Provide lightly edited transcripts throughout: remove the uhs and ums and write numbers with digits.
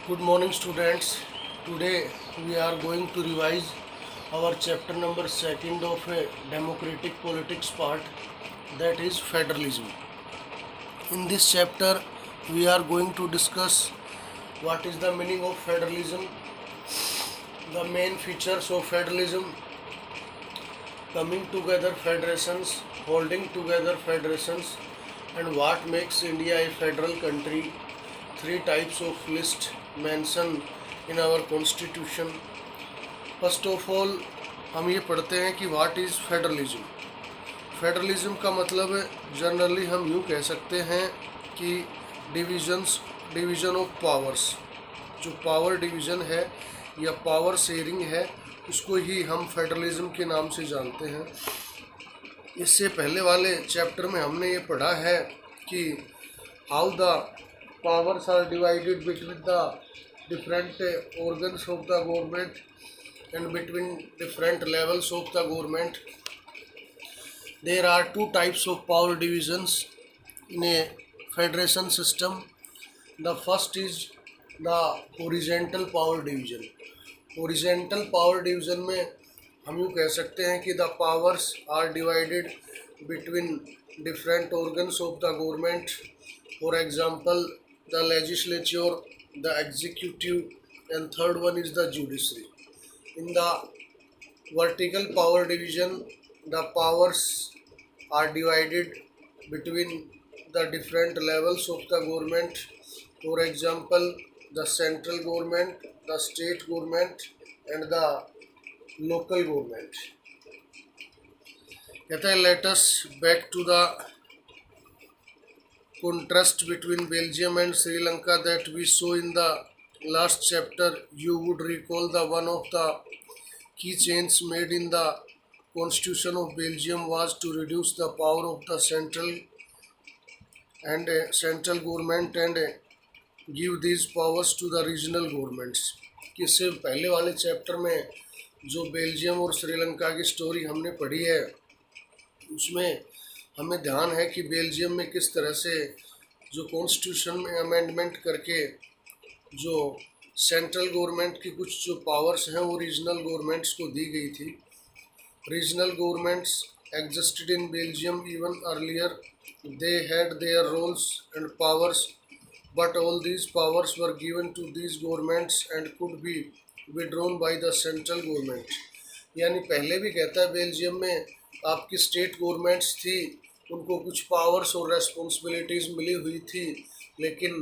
Good morning, students. Today we are going to revise our chapter number second of a democratic politics part, that is federalism. In this chapter, we are going to discuss what is the meaning of federalism, the main features of federalism, coming together federations, holding together federations, and what makes India a federal country. Three types of list mentioned in our constitution. First of all हम ये पढ़ते हैं कि what is federalism. Federalism का मतलब generally हम यूँ कह सकते हैं कि डिवीज़न ऑफ पावर्स, जो पावर डिवीज़न है या पावर शेयरिंग है, उसको ही हम फेडरलिज्म के नाम से जानते हैं। इससे पहले वाले चैप्टर में हमने ये पढ़ा है कि how the powers are divided between the different organs of the government and between different levels of the government. There are two types of power divisions in a federation system. The first is the horizontal power division. Horizontal power division में हम यूँ कह सकते हैं कि the powers are divided between different organs of the government. For example, the legislature, the executive, and third one is the judiciary. In the vertical power division, the powers are divided between the different levels of the government. For example, the central government, the state government, and the local government. Let us back to the contrast between Belgium and Sri Lanka that we saw in the last chapter. You would recall the one of the key changes made in the constitution of Belgium was to reduce the power of the central government and give these powers to the regional governments. इससे पहले वाले chapter में जो Belgium और श्रीलंका की story हमने पढ़ी है, उसमें हमें ध्यान है कि बेल्जियम में किस तरह से जो कॉन्स्टिट्यूशन में अमेंडमेंट करके जो सेंट्रल गवर्नमेंट की कुछ जो पावर्स हैं वो रीजनल गवर्नमेंट्स को दी गई थी। Regional governments existed in Belgium even earlier, they had their roles and powers, but all these powers were given to these governments and could be withdrawn by the central government. यानी पहले भी कहता है Belgium में आपकी state governments थी, उनको कुछ पावर्स और रेस्पॉन्सिबिलिटीज़ मिली हुई थी, लेकिन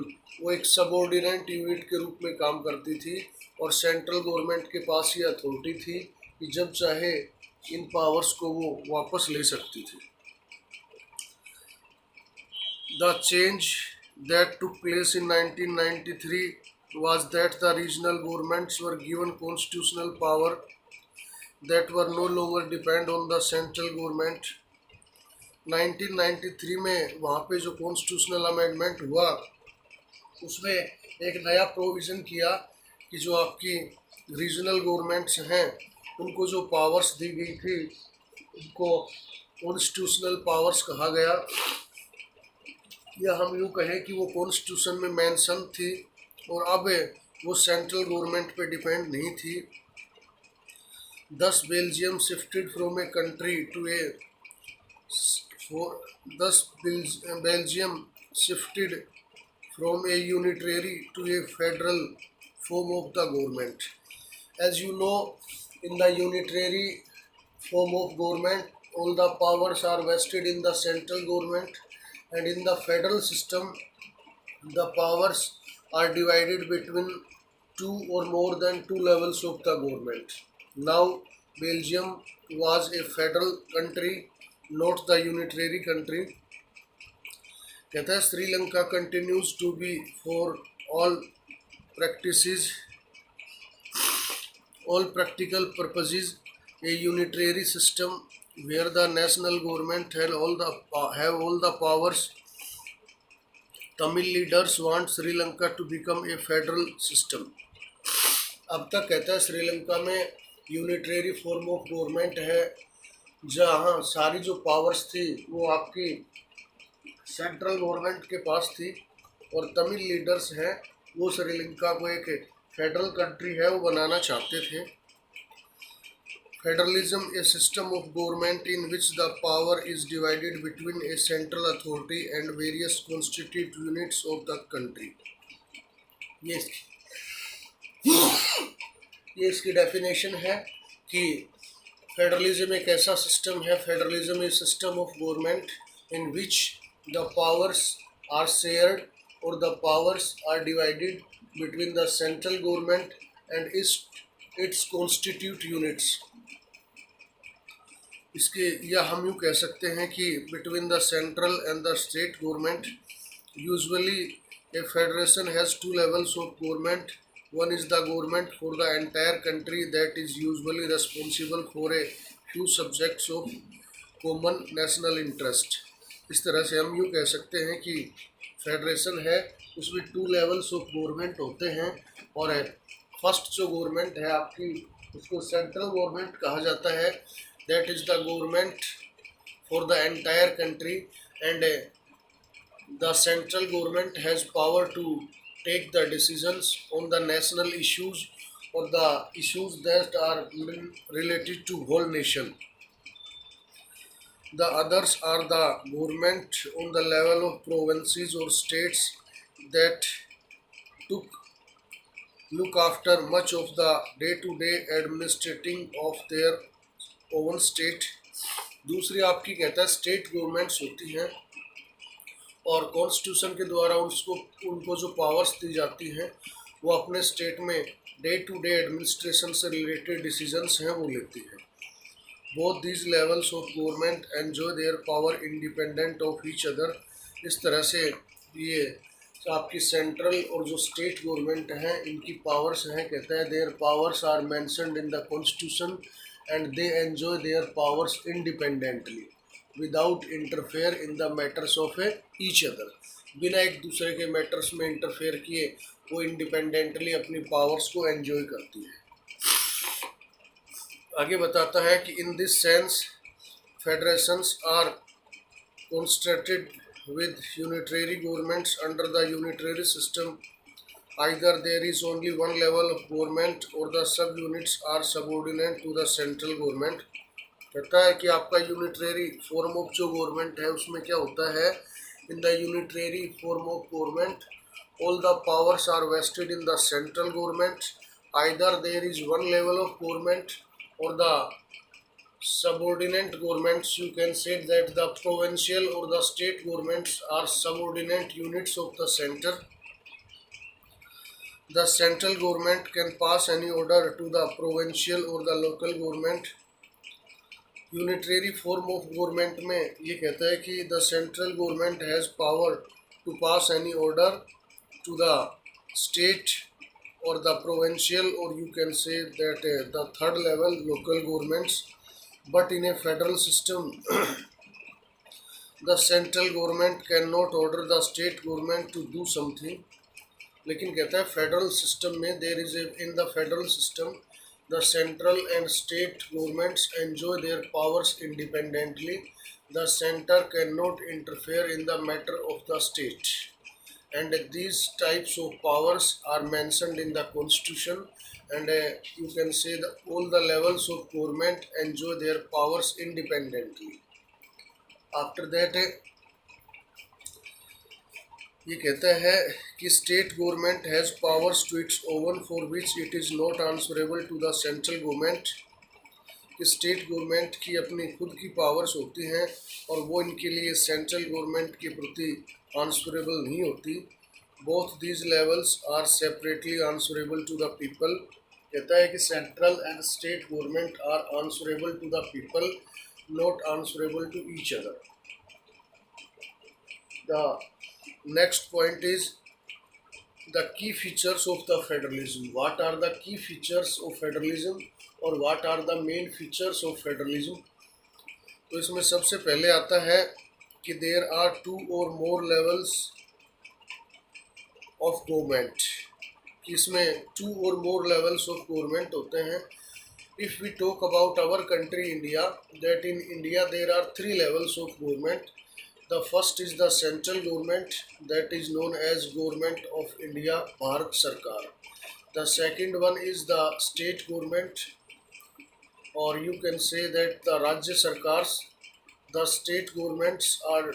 वो एक सबऑर्डिनेट यूनिट के रूप में काम करती थी और सेंट्रल गवर्नमेंट के पास ये अथॉरिटी थी कि जब चाहे इन पावर्स को वो वापस ले सकती थी। The change that took place in 1993 was that the regional governments were given constitutional power that were no longer depend on the central government. 1993 में वहाँ पे जो कॉन्स्टिट्यूशनल अमेंडमेंट हुआ उसमें एक नया प्रोविज़न किया कि जो आपकी रीजनल गवर्नमेंट्स हैं उनको जो पावर्स दी गई थी उनको कॉन्स्टिट्यूशनल पावर्स कहा गया, या हम यूँ कहें कि वो कॉन्स्टिट्यूशन में मेंशन थी और अब वो सेंट्रल गवर्नमेंट पे डिपेंड नहीं थी। Thus Belgium shifted from a country to a Belgium shifted from a unitary to a federal form of the government. As you know, in the unitary form of government, all the powers are vested in the central government, and in the federal system, the powers are divided between two or more than two levels of the government. Now, Belgium was a federal country, not the unitary country. कहता है Sri Lanka continues to be for all practical purposes a unitary system where the national government have all the powers. Tamil leaders want Sri Lanka to become a federal system. अब तक कहता है श्रीलंका में unitary form of government है जहाँ सारी जो powers थी वो आपकी सेंट्रल गवर्नमेंट के पास थी, और तमिल लीडर्स हैं वो श्रीलंका को एक फेडरल कंट्री है वो बनाना चाहते थे। Federalism A system of government in which the power is divided between A central authority and various constitute units of the country. ये इसकी डेफिनेशन है कि फेडरलिज्म एक ऐसा सिस्टम है, federalism is system of government in which the powers are shared और the powers are divided between the central government and its constitute units. इसके या हम यूँ कह सकते हैं कि between the central and the state government usually a federation has two levels of government. One is the government for the entire country that is usually responsible for a few subjects of common national interest। इस तरह से हम यूँ कह सकते हैं कि federation है उसमें टू लेवल्स ऑफ गवर्नमेंट होते हैं, और फर्स्ट जो गवर्नमेंट है आपकी उसको सेंट्रल गवर्नमेंट कहा जाता है। That is the government for the entire country and the central government has power to take the decisions on the national issues or the issues that are related to whole nation. The others are the government on the level of provinces or states that look after much of the day-to-day administrating of their own state। दूसरी आपकी कहता है state governments होती हैं और constitution के द्वारा उनको जो पावर्स दी जाती हैं वो अपने स्टेट में डे टू डे एडमिनिस्ट्रेशन से रिलेटेड डिसीजंस हैं वो लेती हैं। Both these levels of government enjoy their power independent of each other. इस तरह से ये आपकी सेंट्रल और जो स्टेट गवर्नमेंट हैं इनकी पावर्स हैं, कहता है their powers are mentioned in the constitution and they enjoy their powers independently without interfere in the matters of each other. बिना एक दूसरे के मैटर्स में इंटरफेयर किए वो इंडिपेंडेंटली अपनी पावर्स को एंजॉय करती है। आगे बताता है कि in this sense federations are constructed with unitary governments under the unitary system. Either there is only one level of government और the sub units are subordinate to the central government. कहता है कि आपका यूनिटरी फॉर्म ऑफ जो government है उसमें क्या होता है, in the unitary form of government all the powers are vested in the central government. Either there is one level of government और the subordinate governments, you can say that the provincial or the state governments are subordinate units of the center। The central government can pass any order to the provincial or the local government। Unitary form of government में ये कहता है कि the central government has power to pass any order to the state और the provincial और you can say that the third level local governments. But in a federal system the central government can not order the state government to do something. लेकिन कहता है federal system में there is in the federal system the central and state governments enjoy their powers independently। The center cannot interfere in the matter of the state, and these types of powers are mentioned in the constitution। And you can say that all the levels of government enjoy their powers independently। After that ये कहता है कि state government has powers to its own for which it is not answerable to the central government. कि state government की अपनी खुद की powers होती हैं और वो इनके लिए सेंट्रल गवर्नमेंट के प्रति आंसरेबल नहीं होती। Both these levels are separately answerable to the people. कहता है कि central and state government are answerable to the people, not answerable to each other. The next point is the key features of the federalism। what are the key features of federalism or what are the main features of federalism। तो इसमें सबसे पहले आता है कि there are two or more levels of government। कि इसमें two or more levels of government होते हैं। if we talk about our country India, that in India there are three levels of government। The first is the central government, that is known as Government of India, Bharat Sarkar. The second one is the state government, or you can say that the Rajya Sarkars. The state governments are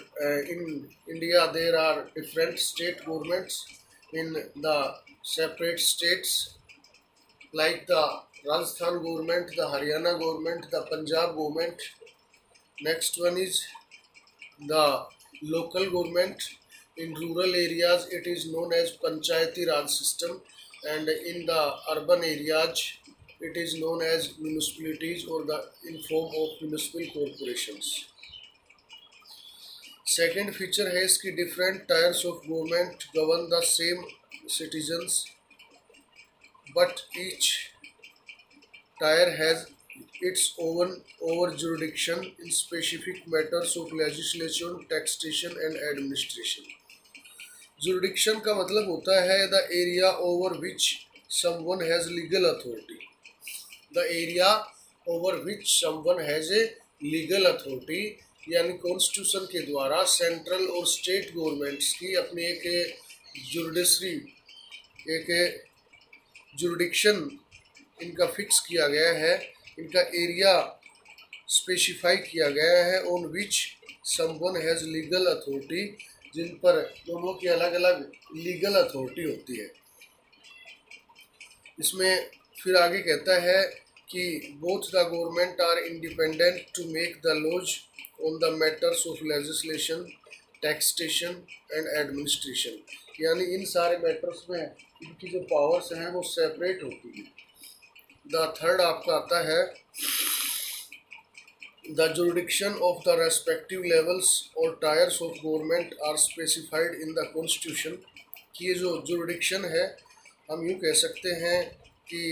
in India. There are different state governments in the separate states, like the Rajasthan government, the Haryana government, the Punjab government. Next one is the local government. In rural areas, it is known as Panchayati Raj system, and in the urban areas, it is known as municipalities or the in form of municipal corporations. Second feature है इसकी different tiers of government govern the same citizens, but each tier has its own over jurisdiction in specific matters of legislation, taxation and administration. Jurisdiction का मतलब होता है the area over which someone has legal authority. The area over which someone has a legal authority, यानी constitution के द्वारा central और state governments की अपनी एक जुडिशरी, एक जुरिडिक्शन इनका फिक्स किया गया है, इनका एरिया स्पेसिफाई किया गया है, on which someone has legal authority, जिन पर दोनों की अलग अलग लीगल अथॉरिटी होती है। इसमें फिर आगे कहता है कि both the government are independent to make the laws on the matters of legislation, taxation and administration, यानी इन सारे मैटर्स में इनकी जो पावर्स हैं वो सेपरेट होती है। द थर्ड आपका आता है the jurisdiction of the respective levels और tiers of government are specified in the constitution, कि ये जो जुरिडिक्शन है हम यूँ कह सकते हैं कि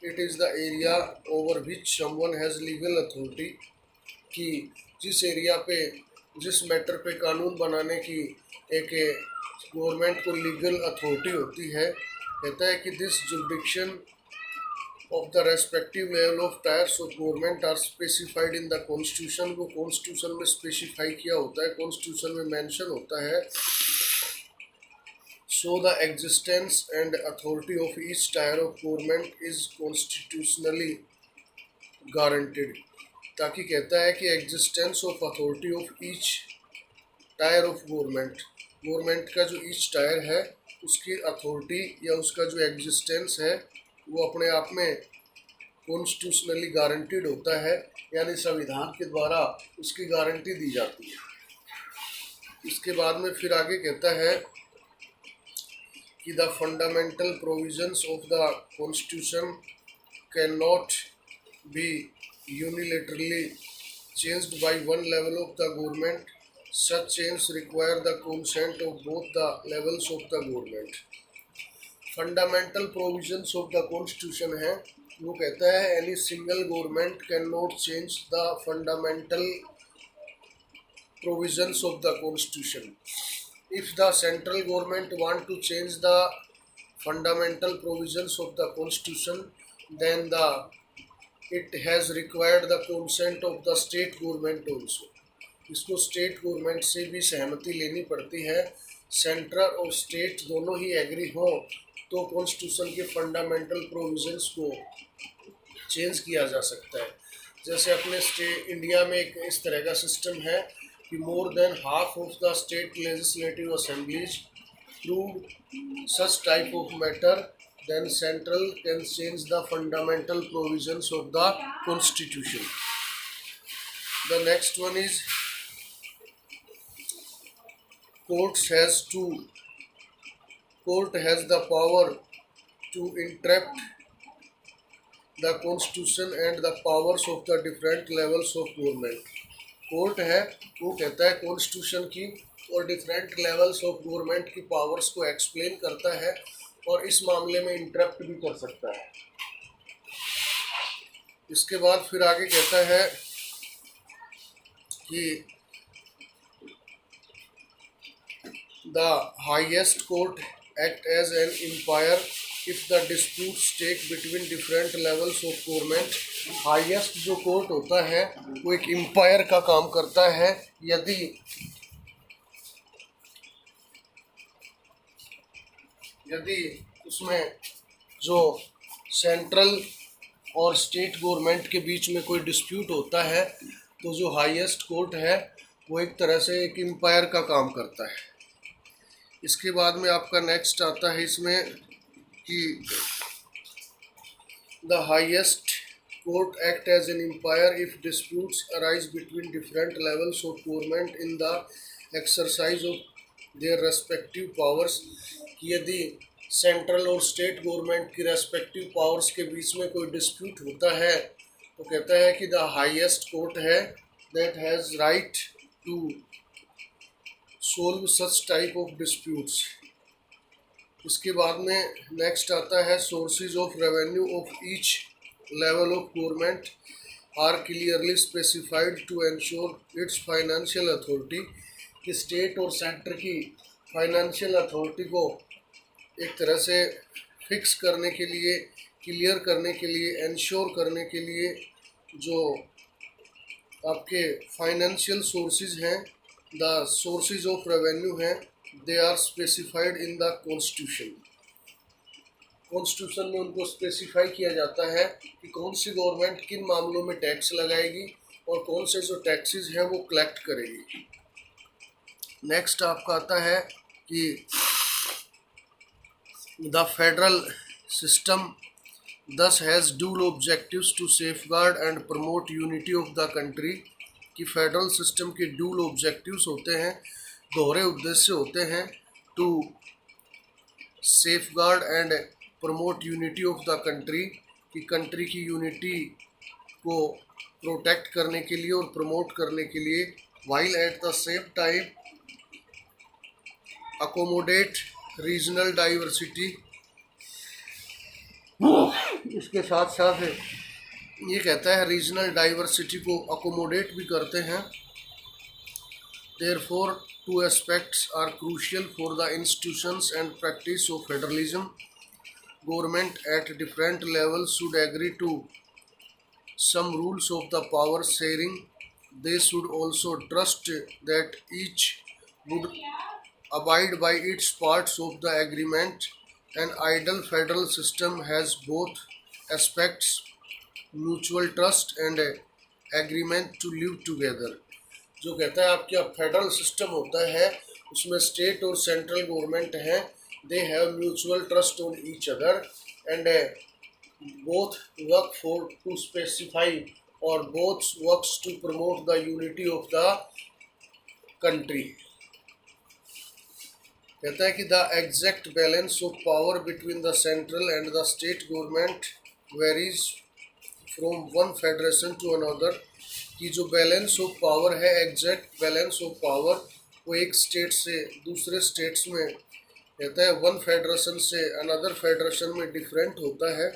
it is the area over which someone has legal authority, कि जिस एरिया पे, जिस मैटर पे कानून बनाने की एक गवर्नमेंट को लीगल अथॉरिटी होती है। कहता है कि this jurisdiction of the respective level of tiers of government are specified in the constitution, को कॉन्स्टिट्यूशन में स्पेसिफाई किया होता है, कॉन्स्टिट्यूशन में मेंशन होता है। So the existence and authority of each tier of government is constitutionally guaranteed, ताकि कहता है कि existence of authority of each tyre of government, government का जो ईच टायर है उसकी अथॉरिटी या उसका जो एग्जिस्टेंस है वो अपने आप में कॉन्स्टिट्यूशनली गारंटीड होता है, यानी संविधान के द्वारा उसकी गारंटी दी जाती है। इसके बाद में फिर आगे कहता है कि the fundamental provisions of the constitution can not be unilaterally changed by one level of the government, such change require the consent of both the levels of the government. Fundamental provisions of the constitution है, वो कहता है any single government can not change the fundamental provisions of the constitution. If the central government want to change the fundamental provisions of the constitution, then it has required the consent of the state government also. इसको state government से भी सहमति लेनी पड़ती है। Central और state दोनों ही agree हो तो कॉन्स्टिट्यूशन के फंडामेंटल प्रोविजंस को चेंज किया जा सकता है। जैसे अपने इंडिया में एक इस तरह का सिस्टम है कि more than half of the state legislative assemblies through such type of matter, then central can change the fundamental provisions of the constitution. The next one is court has the power to interpret the constitution and the powers of the different levels of government. Court है वो कहता है constitution की और different levels of government की powers को explain करता है और इस मामले में इंटरप्ट भी कर सकता है। इसके बाद फिर आगे कहता है कि the highest court act as an umpire if the disputes take between different levels of government. Highest जो कोर्ट होता है वो एक एम्पायर का काम करता है। यदि यदि उसमें जो सेंट्रल और स्टेट गवर्नमेंट के बीच में कोई डिस्प्यूट होता है तो जो हाईएस्ट कोर्ट है वो एक तरह से एक एम्पायर का काम करता है। इसके बाद में आपका नेक्स्ट आता है इसमें कि the highest court act as an umpire if disputes arise between different levels of government in the exercise of their respective powers। कि यदि सेंट्रल और स्टेट गवर्नमेंट की रेस्पेक्टिव पावर्स के बीच में कोई डिस्प्यूट होता है तो कहता है कि द हाईएस्ट कोर्ट है that has right to solve such type of disputes. इसके बाद में नेक्स्ट आता है sources of revenue of each level of government are clearly specified to ensure its financial authority। कि स्टेट और सेंटर की financial authority को एक तरह से फिक्स करने के लिए, क्लियर करने के लिए, इंश्योर करने के लिए जो आपके फाइनेंशियल सोर्सेज हैं, द सोर्सेज ऑफ रेवेन्यू हैं, they are specified in the constitution. Constitution में उनको स्पेसिफाई किया जाता है कि कौन सी गवर्नमेंट किन मामलों में टैक्स लगाएगी और कौन से जो टैक्सेस हैं वो कलेक्ट करेगी। नेक्स्ट आपका आता है कि the federal system thus has dual objectives to safeguard and promote unity of the country. कि फेडरल सिस्टम के डुअल ऑब्जेक्टिव्स होते हैं, दोहरे उद्देश्य होते हैं, to safeguard and promote unity of the country. कि कंट्री की यूनिटी को प्रोटेक्ट करने के लिए और प्रमोट करने के लिए, while at the same time accommodate regional diversity. इसके साथ साथ ये कहता है रीजनल डाइवर्सिटी को अकोमोडेट भी करते हैं। Therefore two aspects are crucial for the institutions and practice of federalism. Government at different levels should agree to some rules of the power sharing. They should also trust that each would abide by its parts of the agreement. An ideal federal system has both aspects, mutual trust and agreement to live together। जो कहता है आपके federal system होता है उसमें state और central government हैं, they have mutual trust on each other and both work for to specify or both works to promote the unity of the country। कहता है कि the exact balance of power between the central and the state government varies from one federation to another। कि जो balance of power है, exact balance of power, वो एक state से दूसरे स्टेट्स में कहता है वन फेडरेशन से अनदर फेडरेशन में डिफरेंट होता है।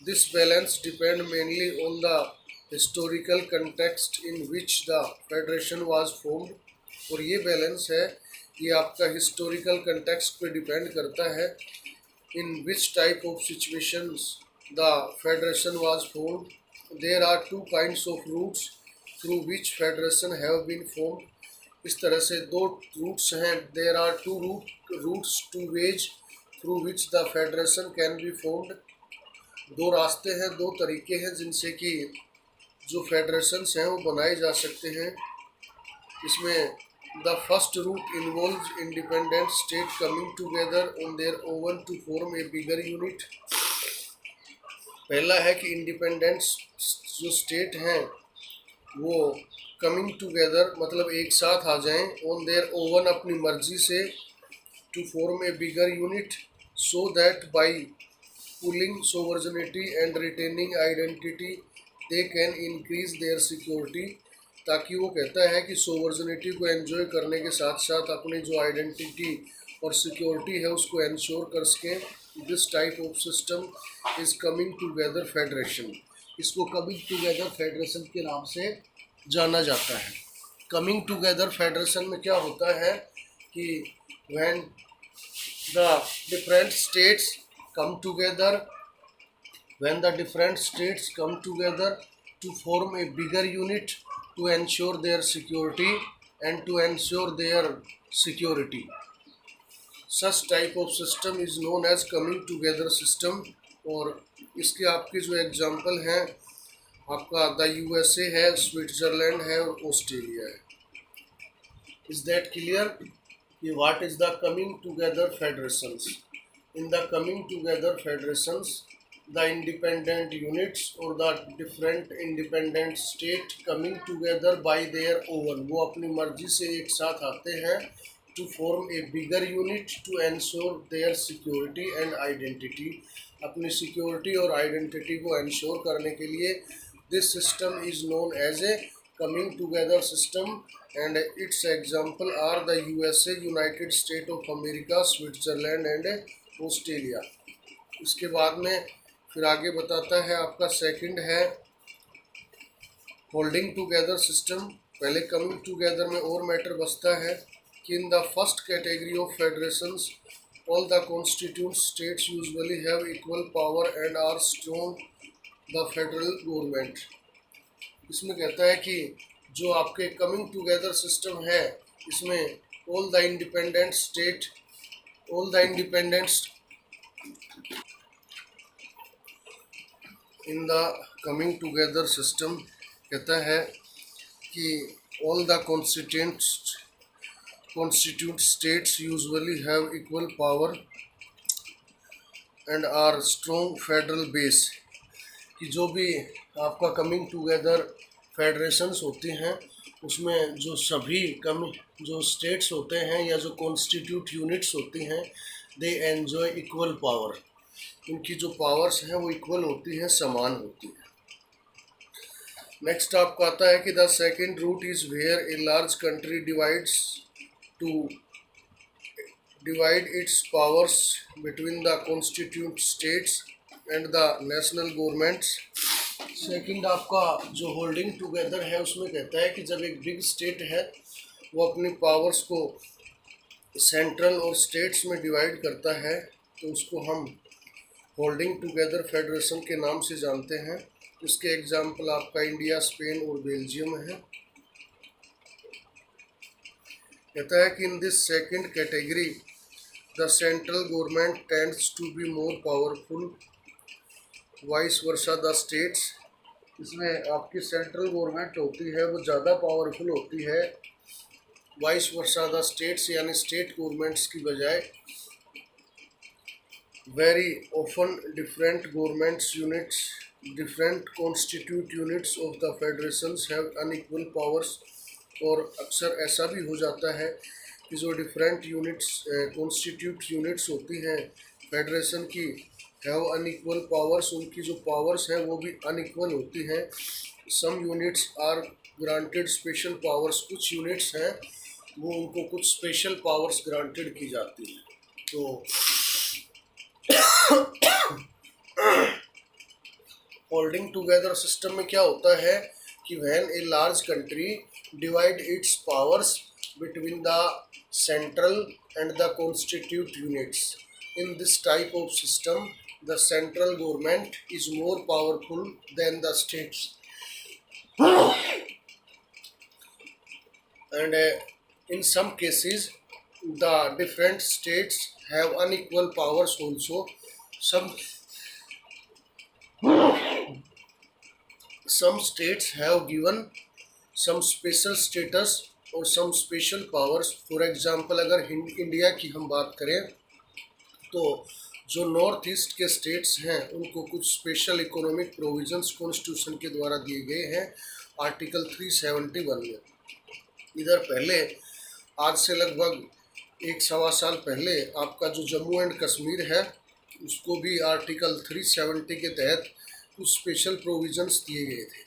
This balance depend mainly on the historical context in which the federation was formed. और ये बैलेंस है, ये आपका हिस्टोरिकल कंटेक्स्ट पे डिपेंड करता है, in which type of situations the federation was formed. There are two kinds of routes through which federation have been formed. इस तरह से दो रूट्स हैं, there are two routes two ways through which the federation can be formed. दो रास्ते हैं, दो तरीके हैं जिनसे कि जो फेडरेशंस हैं वो बनाए जा सकते हैं। इसमें the first route involve independent state coming together on their own to form a bigger unit. पहला है कि इंडिपेंडेंट जो स्टेट हैं वो कमिंग टुगेदर मतलब एक साथ आ जाएं, ऑन देयर ओवन अपनी मर्जी से, to form a bigger unit so that by pooling sovereignty and retaining identity they can increase their security. ताकि वो कहता है कि सोवर्जिनिटी को एंजॉय करने के साथ साथ अपनी जो आइडेंटिटी और सिक्योरिटी है उसको इंश्योर कर सकें। This type of system is coming together federation. इसको कमिंग टुगेदर फेडरेशन के नाम से जाना जाता है। कमिंग टुगेदर फेडरेशन में क्या होता है कि when the different states come together, when the different states come together to form a bigger unit to ensure their security and to ensure their security। Such type of system is known as coming together system. और इसके आपके जो example हैं आपका the USA है, Switzerland है और Australia है। इज दैट क्लियर कि what is the coming together federations? In the coming together federations the independent units or the different independent state coming together by their own, वो अपनी मर्जी से एक साथ आते हैं to form a bigger unit to ensure their security and identity, अपनी security और identity को ensure करने के लिए this system is known as a coming together system and its example are the USA, United States of America, Switzerland and Australia। इसके बाद में फिर आगे बताता है आपका सेकंड है होल्डिंग टुगेदर सिस्टम। पहले कमिंग टुगेदर में और मैटर बचता है कि in the first category of federations all the constitute states usually have equal power and are strong the federal government. इसमें कहता है कि जो आपके कमिंग टुगेदर सिस्टम है इसमें all the independent in the coming together system कहता है कि all the constitute states usually have equal power and are strong federal base, कि जो भी आपका कमिंग टुगेदर फेडरेशंस होती हैं उसमें जो सभी जो स्टेट्स होते हैं या जो कॉन्स्टिट्यूट यूनिट्स होती हैं दे एन्जॉय इक्वल पावर, उनकी जो पावर्स हैं वो इक्वल होती हैं, समान होती हैं। नेक्स्ट आपका आता है कि the second route is where a large country divide its powers between the constitute states and the national governments. Second आपका जो होल्डिंग टुगेदर है उसमें कहता है कि जब एक बिग स्टेट है वो अपनी पावर्स को सेंट्रल और स्टेट्स में डिवाइड करता है तो उसको हम होल्डिंग टुगेदर फेडरेशन के नाम से जानते हैं। इसके एग्जाम्पल आपका इंडिया, स्पेन और बेल्जियम है। कहता है कि in this second category the central government tends to be more powerful vice versa the states. इसमें आपकी सेंट्रल गवर्नमेंट होती है वो ज़्यादा पावरफुल होती है वाइस वर्सा द स्टेट्स, यानी स्टेट गवर्नमेंट्स की बजाय। Very often different constituent units of the federations have unequal powers, और अक्सर ऐसा भी हो जाता है कि जो डिफरेंट कॉन्स्टिट्यूट यूनिट्स होती हैं फेडरेशन की हैव अनइक्वल पावर्स, उनकी जो पावर्स हैं वो भी अनइक्वल होती हैं। Some units are granted special powers, कुछ यूनिट्स हैं वो उनको कुछ स्पेशल पावर्स ग्रांटेड की जाती हैं। तो होल्डिंग टुगेदर सिस्टम में क्या होता है कि when A large country divide its powers between the central and the constitute units, in this type of system the central government is more powerful than the states and in some cases the different states have unequal powers also. Some states have given some special status or some special powers. For example अगर India की हम बात करें तो जो north east के states हैं उनको कुछ स्पेशल इकोनॉमिक प्रोविजंस कॉन्स्टिट्यूशन के द्वारा दिए गए हैं आर्टिकल 371 में। इधर पहले आज से लगभग 1-1.25 साल पहले आपका जो जम्मू एंड कश्मीर है उसको भी आर्टिकल 370 के तहत कुछ स्पेशल प्रोविजंस दिए गए थे,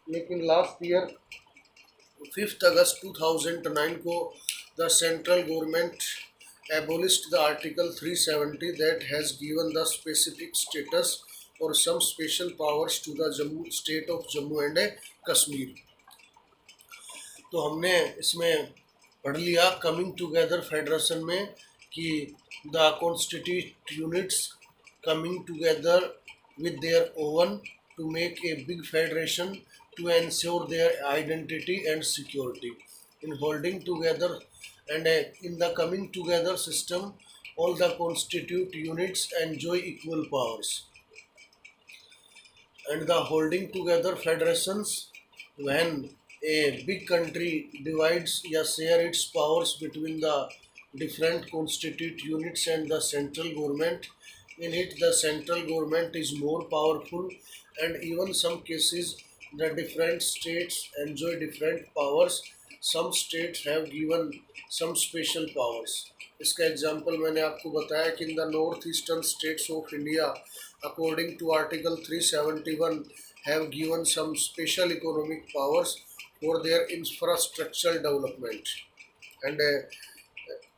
लेकिन लास्ट ईयर 5 अगस्त 2009 को the central government abolished the article 370 that has given the specific status or some special powers to the state of Jammu and Kashmir। तो हमने इसमें पढ़ लिया कमिंग टुगेदर फेडरेशन में कि the constitute units coming together with their own to make a big federation to ensure their identity and security. In holding together and in the coming together system, all the constitute units enjoy equal powers. And the holding together federations, when a big country divides or share its powers between the different constituent units and the central government, in it the central government is more powerful, and even some cases the different states enjoy different powers. Some states have given some special powers. इसका example मैंने आपको बताया कि in the north eastern states of India according to article 371 have given some special economic powers for their infrastructural development. And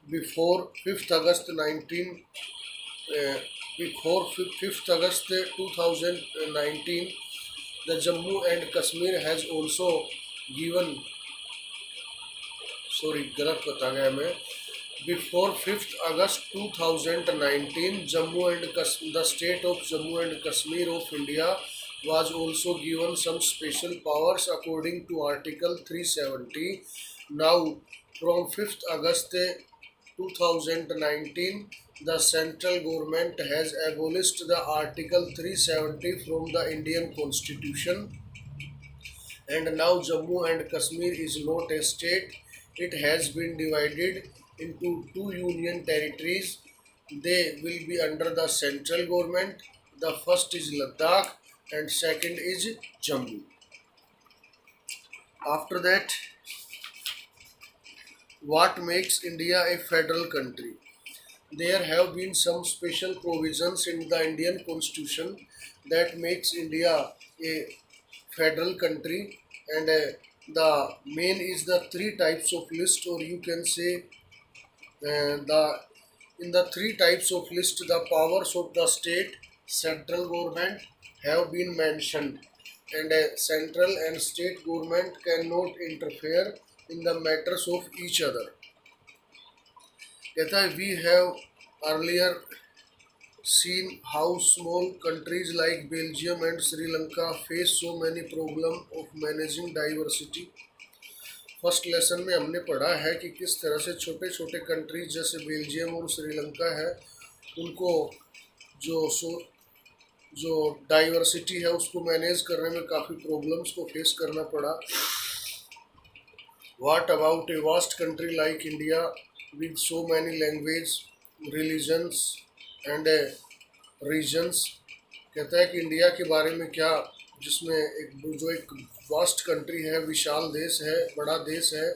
before 5th August 19 before 5th August 2019, the Jammu and Kashmir has also given, sorry गलत बता गया मैं, before 5th August 2019, Jammu and the state of Jammu and Kashmir of India was also given some special powers according to Article 370. Now, from 5th August 2019, the central government has abolished the Article 370 from the Indian Constitution, and now Jammu and Kashmir is not a state. It has been divided into two union territories. They will be under the central government. The first is Ladakh and second is Jammu. After that, what makes India a federal country? There have been some special provisions in the Indian Constitution that makes India a federal country, and the main is the three types of list, or you can say the in the three types of list, the powers of the state central government have been mentioned, and central and state government cannot interfere in the matters of each other. कहता है we have earlier seen how small countries like Belgium and Sri Lanka face so many problems of managing diversity. First lesson में हमने पढ़ा है कि किस तरह से छोटे छोटे कंट्रीज जैसे बेल्जियम और श्रीलंका है, उनको जो डाइवर्सिटी है उसको मैनेज करने में काफ़ी प्रॉब्लम्स को फेस करना पड़ा. What about a vast country like India with so many languages, religions and regions? कहता है कि इंडिया के बारे में क्या, जिसमें एक वास्ट कंट्री है, विशाल देश है, बड़ा देश है,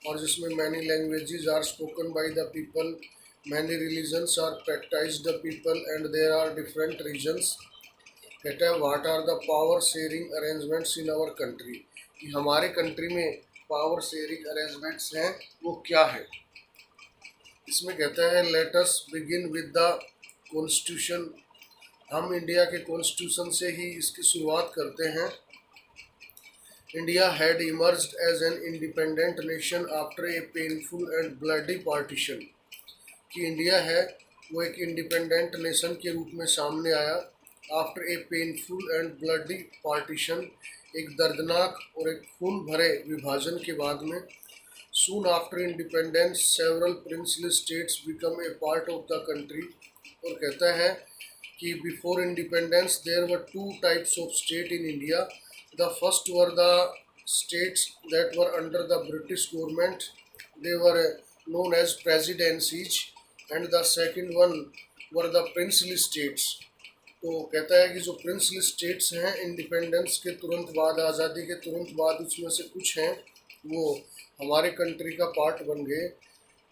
और जिसमें many languages are spoken by the people, many religions are practised the people and there are different regions. कहता है what are the power sharing arrangements in our country, कि हमारे कंट्री में पावर शेयरिंग अरेंजमेंट्स हैं वो क्या है. इसमें कहता है let us begin with the constitution. हम इंडिया के कॉन्स्टिट्यूशन से ही इसकी शुरुआत करते हैं. India had emerged as an independent nation after a painful and bloody partition. कि इंडिया है वो एक इंडिपेंडेंट नेशन के रूप में सामने आया after a painful and bloody partition, एक दर्दनाक और एक खून भरे विभाजन के बाद में. Soon after independence several princely states become a part of the country. और कहता है कि before independence there were two types of state in India. The first were the states that were under the British government, they were known as presidencies, and the second one were the princely states. तो कहता है कि जो princely states हैं independence के तुरंत बाद, आज़ादी के तुरंत बाद, उसमें से कुछ हैं वो हमारे कंट्री का पार्ट बन गए.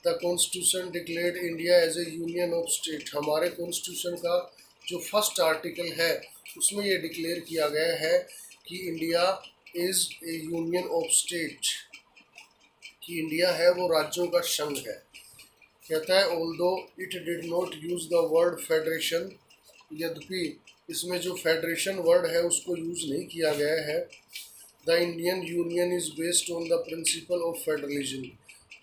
The constitution declared India as a union of state. हमारे कॉन्स्टिट्यूशन का जो फर्स्ट आर्टिकल है उसमें ये डिक्लेयर किया गया है कि India is a union of state, कि इंडिया है वो राज्यों का संघ है. कहता है although it did not use the word federation, यद्यपि इसमें जो फेडरेशन वर्ड है उसको यूज़ नहीं किया गया है. The Indian union is based on the principle of federalism.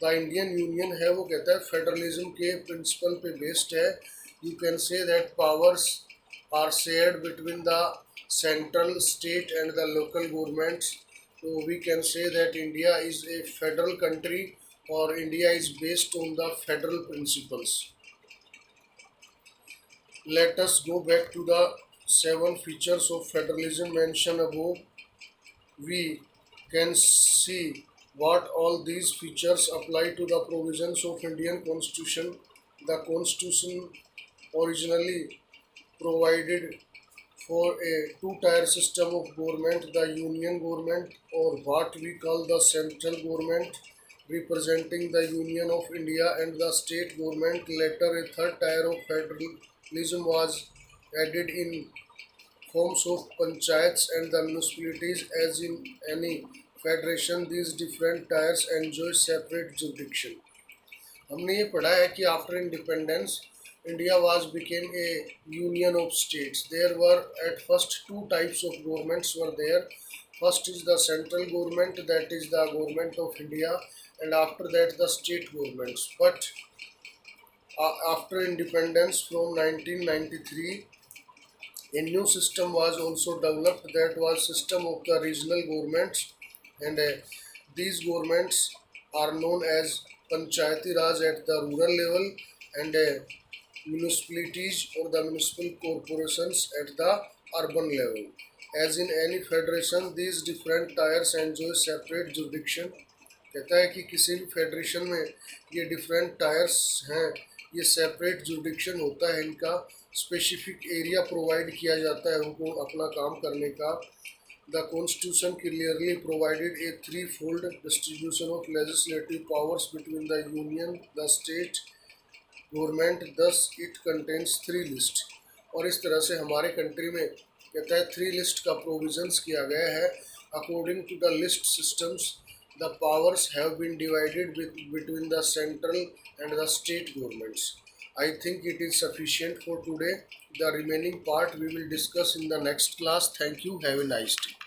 The Indian union है वो कहता है फेडरलिज्म के प्रिंसिपल पे बेस्ड है. You can say that powers are shared between the central, state and the local governments. So we can say that India is a federal country or India is based on the federal principles. Let us go back to the seven features of federalism mentioned above. We can see what all these features apply to the provisions of Indian Constitution. The Constitution originally provided for a two-tier system of government, the union government or what we call the central government representing the Union of India and the state government. Later a third tier of federalism was added in forms of panchayats and the municipalities. As in any federation, these different tiers enjoy separate jurisdiction. हमने ये पढ़ा है कि after independence India was became a union of states. There were at first two types of governments were there. First is the central government, that is the government of India, and after that the state governments. But after independence from 1993, a new system was also developed, that was system of the regional governments, and these governments are known as panchayati raj at the rural level, and municipalities or the municipal corporations at the urban level. As in any federation, these different tiers enjoy separate jurisdiction. कहता है कि किसी भी federation में ये different tyres हैं, ये separate jurisdiction होता है, इनका स्पेसिफिक एरिया प्रोवाइड किया जाता है उनको अपना काम करने का. The constitution clearly provided A three fold distribution of legislative powers between the union the state government, thus it contains three list. और इस तरह से हमारे कंट्री में कहता है थ्री लिस्ट का प्रोविजंस किया गया है. According to the list systems, the powers have been divided between the central and the state governments. I think it is sufficient for today. The remaining part we will discuss in the next class. Thank you. Have a nice day.